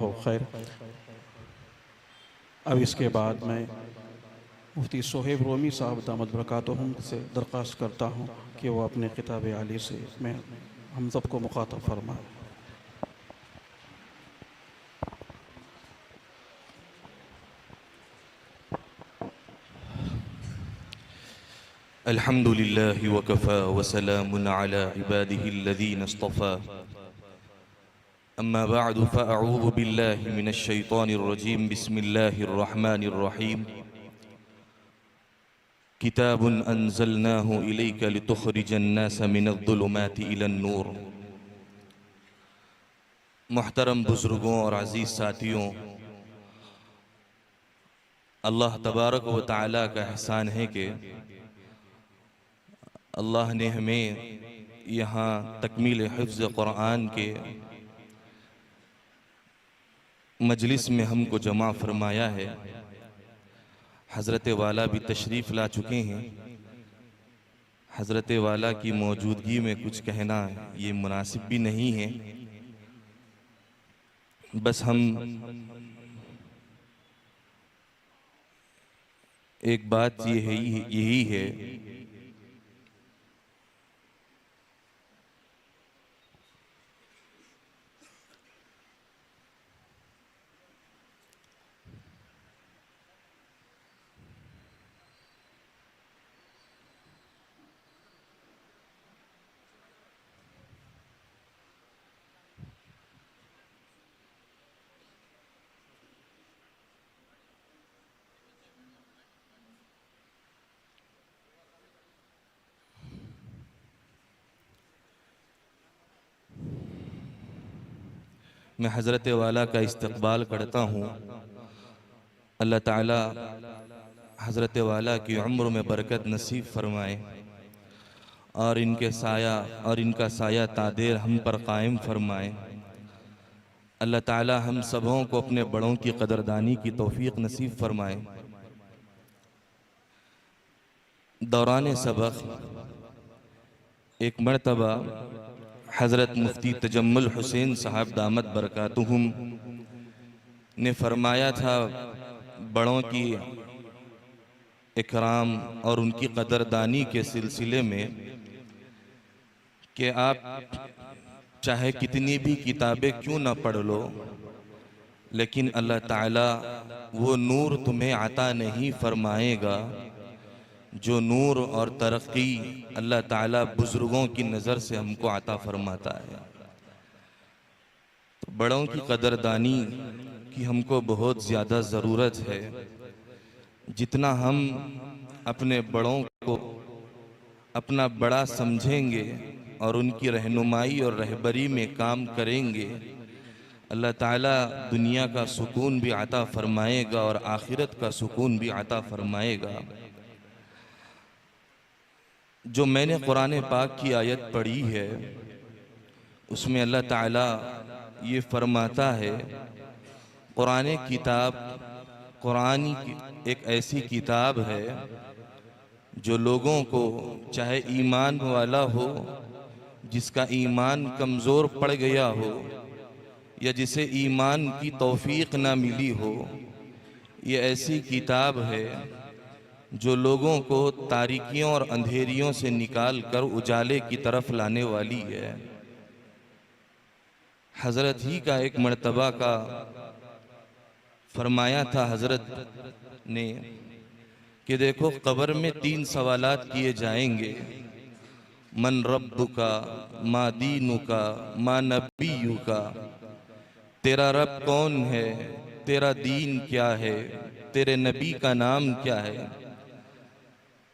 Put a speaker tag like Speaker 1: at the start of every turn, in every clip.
Speaker 1: हो खैर। अब इसके बाद मैं मुफ्ती सोहेब रोमी साहब दामद बरकातुहुम से दरख्वास्त करता हूँ कि वो अपने किताब आली से मैं हम सबको मुखातब फरमाए।
Speaker 2: अल्हम्दुलिल्लाहि वकफ़ा वसलामुन अला इबादिहिल्लज़ीना इस्तफ़ा अम्मा बअदु फ़अऊज़ु बिल्लाहि मिनश शैतानिर रजीम बिस्मिल्लाहिर रहमानिर रहीम किताबुन अंज़लनाहु इलैका लितुख़रिजन नास मिनज़्ज़ुलुमाति इलन नूर। मुहतरम बुज़ुर्गों और अज़ीज़ साथियों, अल्लाह तबारक व तआला का एहसान है कि अल्लाह ने हमें यहाँ तकमील हिफ्ज़ क़ुरआन के मजलिस में हमको जमा फरमाया है। हज़रत वाला भी तशरीफ़ ला चुके हैं। हज़रत वाला की मौजूदगी में कुछ कहना ये मुनासिब भी नहीं है। बस हम एक बात यही है मैं हज़रत वाला का इस्तक़बाल करता हूँ। अल्लाह ताला हज़रत वाला की उम्र में बरकत नसीब फरमाए और इनका साया तादेर हम पर कायम फरमाए। अल्लाह ताला हम सबों को अपने बड़ों की कदरदानी की तौफीक नसीब फरमाए। दौरान सबक एक मरतबा हज़रत मुफ्ती तजम्मुल हुसैन साहब दामद बरकातुहुम ने फरमाया था, बड़ों की इकराम और उनकी कदरदानी के सिलसिले में, कि आप चाहे कितनी भी किताबें क्यों ना पढ़ लो, लेकिन अल्लाह ताला वो नूर तुम्हें अता नहीं फरमाएगा जो नूर और तरक्की अल्लाह ताला बुजुर्गों की नज़र से हमको अता फरमाता है। तो बड़ों की कदरदानी की हमको बहुत ज़्यादा ज़रूरत है। जितना हम अपने बड़ों को अपना बड़ा समझेंगे और उनकी रहनुमाई और रहबरी में काम करेंगे, अल्लाह ताला दुनिया का सुकून भी अता फरमाएगा और आखिरत का सुकून भी अता फरमाएगा। जो मैंने कुरान पाक की आयत पढ़ी है उसमें अल्लाह ताला ये फरमाता है, कुरान एक ऐसी किताब है जो लोगों को, चाहे ईमान वाला हो, जिसका ईमान कमज़ोर पड़ गया हो या जिसे ईमान की तौफीक ना मिली हो, ये ऐसी किताब है जो लोगों को तारीकियों और अंधेरियों से निकाल कर उजाले की तरफ लाने वाली है। हज़रत ही का एक मर्तबा का फरमाया था हज़रत ने कि देखो, कब्र में 3 सवालात किए जाएंगे, मन रब्बुका, मा दीनुका, मा नबियुका। तेरा रब कौन है, तेरा दीन क्या है, तेरे नबी का नाम क्या है।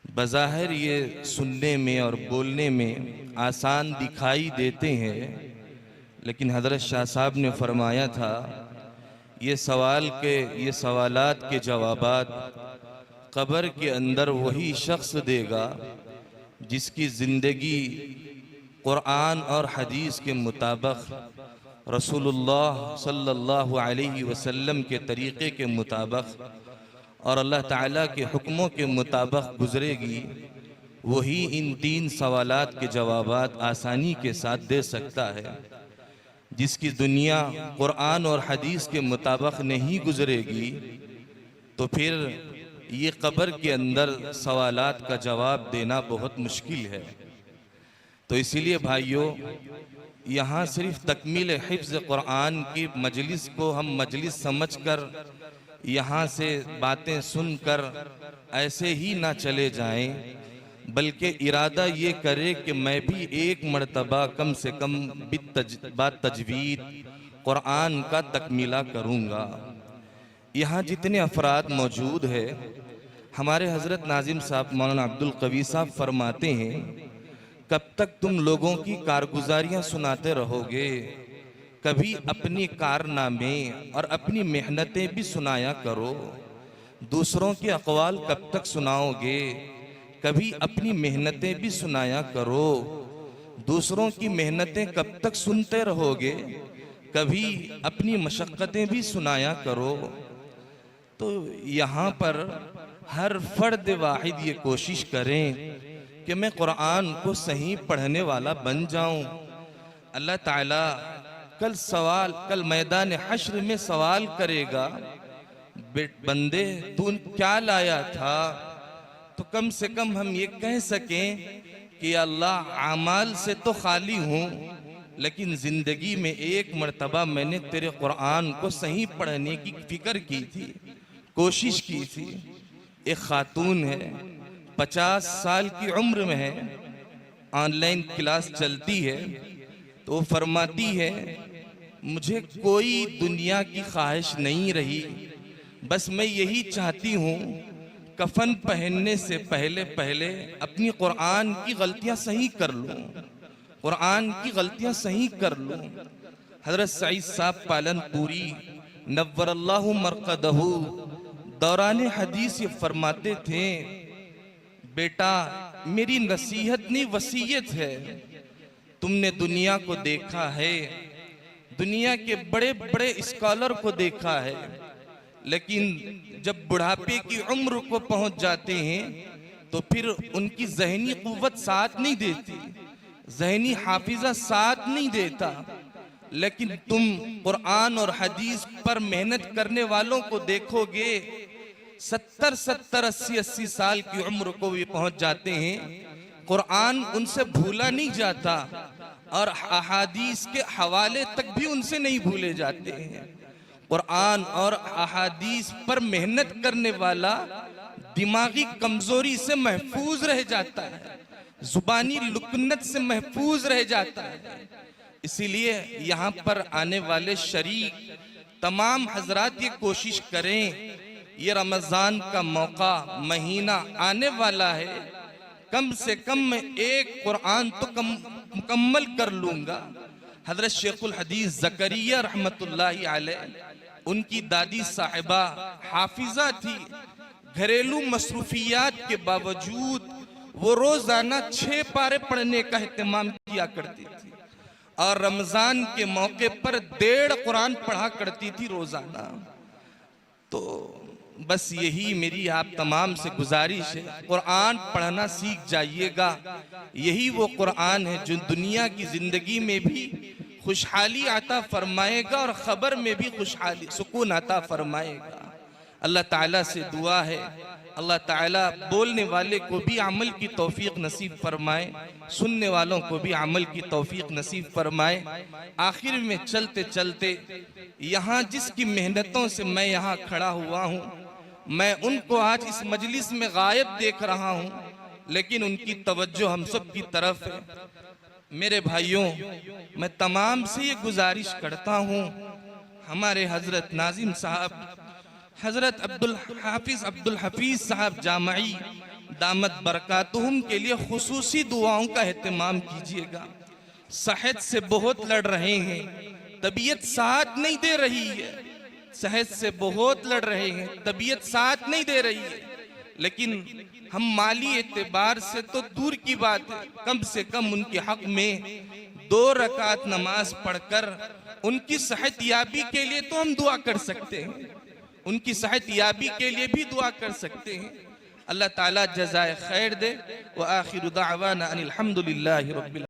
Speaker 2: बज़ाहिर ये सुनने में और बोलने में आसान दिखाई देते हैं, लेकिन हज़रत शाह साहब ने फरमाया था, ये सवालात के जवाबात कब्र के अंदर वही शख्स देगा जिसकी ज़िंदगी कुरान और हदीस के मुताबिक, रसूलुल्लाह सल्लल्लाहु अलैहि वसल्लम के तरीक़े के मुताबिक और अल्लाह ताला के हुक्मों के मुताबिक गुजरेगी। वही इन 3 सवालात के जवाबात आसानी के साथ दे सकता है। जिसकी दुनिया कुरान और हदीस के मुताबिक नहीं गुजरेगी, तो फिर ये कब्र के अंदर सवालात का जवाब देना बहुत मुश्किल है। तो इसीलिए भाइयों, यहाँ सिर्फ तकमील हिफ्ज़ कुरान की मजलिस को हम मजलिस समझकर यहाँ से बातें सुनकर ऐसे ही ना चले जाएं, बल्कि इरादा ये करे कि मैं भी एक मर्तबा कम से कम तजवीद कुरान का तकमीला करूँगा। यहाँ जितने अफराद मौजूद है, हमारे हज़रत नाजिम साहब मौलाना अब्दुल कवी साहब फरमाते हैं, कब तक तुम लोगों की कारगुजारियाँ सुनाते रहोगे? कभी अपनी कारनामे और अपनी मेहनतें भी सुनाया करो। दूसरों के अक़वाल कब तक सुनाओगे? कभी अपनी मेहनतें भी सुनाया करो। दूसरों की मेहनतें कब तक सुनते रहोगे? कभी अपनी मशक्क़तें भी सुनाया करो। तो यहाँ पर हर फर्द वाहिद ये कोशिश करें कि मैं कुरान को सही पढ़ने वाला बन जाऊं। अल्लाह ताला कल मैदान हश्र में सवाल करेगा, बंदे तू क्या लाया था? तो कम से कम हम ये कह सकें कि अल्लाह आमाल से तो खाली हूँ, लेकिन ज़िंदगी में एक मर्तबा मैंने तेरे कुरान को सही पढ़ने की फिक्र की थी, कोशिश की थी। एक खातून है, 50 साल की उम्र में है, ऑनलाइन क्लास चलती है, तो वो फरमाती है, मुझे कोई दुनिया की ख्वाहिश नहीं रही, बस मैं यही चाहती हूँ कफन पहनने से पहले पहले अपनी कुरान की गलतियाँ सही कर लूँ, कुरान की गलतियाँ सही कर लूँ। हज़रत सईद साहब पालनपुरी नव्वरल्लाहु मरक़दहू दौरान हदीस ये फरमाते थे, बेटा मेरी नसीहत नहीं वसीयत है। तुमने दुनिया को देखा है, दुनिया के बड़े बड़े स्कॉलर को देखा है, लेकिन जब बुढ़ापे की उम्र को पहुंच जाते हैं तो फिर उनकी जहनी कुव्वत साथ नहीं देती, जहनी हाफिजा साथ नहीं देता। लेकिन तुम कुरान और हदीस पर मेहनत करने वालों को देखोगे, 70 80 साल की उम्र को भी पहुंच जाते हैं, कुरान उनसे भूला नहीं जाता और अहादीस के हवाले तक भी उनसे नहीं भूले जाते हैं। कुरान और अहादीस पर मेहनत करने वाला दिमागी कमजोरी से महफूज रह जाता है, जुबानी लुकनत से महफूज रह जाता है। इसीलिए यहाँ पर आने वाले शरीक तमाम हजरात ये कोशिश करें, ये रमजान का मौका महीना आने वाला है, कम से कम मैं एक कुरान तो मुकम्मल कर लूंगा। हजरत शेखुल हदीस ज़करिया रहमतुल्लाहि अलैह, उनकी दादी साहिबा हाफिजा थी, घरेलू मसरूफियात के बावजूद वो रोजाना 6 पारे पढ़ने का एहतमाम किया करती थी और रमजान के मौके पर 1.5 कुरान पढ़ा करती थी रोजाना। तो बस यही मेरी आप तमाम से गुजारिश है, कुरान पढ़ना सीख जाइएगा। यही वो कुरान है जो दुनिया की जिंदगी में भी खुशहाली आता फरमाएगा और खबर में भी खुशहाली सुकून आता फरमाएगा। अल्लाह ताला से दुआ है, अल्लाह ताला बोलने वाले को भी अमल की तौफीक नसीब फरमाए, सुनने वालों को भी अमल की तौफीक नसीब फरमाए। आखिर में चलते चलते यहाँ जिसकी मेहनतों से मैं यहाँ खड़ा हुआ हूँ, मैं उनको आज इस मजलिस में गायब देख रहा हूँ, लेकिन उनकी तवज्जो हम सब की तरफ है। मेरे भाइयों, मैं तमाम से ये गुजारिश करता हूँ, हमारे हजरत नाजिम साहब हजरत अब्दुल हफीज साहब जामई दामत बरकातुहुम के लिए खुसूसी दुआओं का एहतमाम कीजिएगा। सेहत से बहुत लड़ रहे हैं, तबीयत साथ नहीं दे रही है, सेहत से बहुत लड़ रहे हैं, तबीयत साथ नहीं दे रही है, लेकिन हम माली एतबार से तो दूर की बात है, कम से कम उनके हक में 2 रकात नमाज पढ़कर उनकी सेहत याबी के लिए तो हम दुआ कर सकते हैं, उनकी सेहत याबी के लिए भी दुआ कर सकते हैं। अल्लाह ताला जज़ाए खैर दे। व आखिरु दाअवाना अनिल हम्दुलिल्लाहि रब्बिल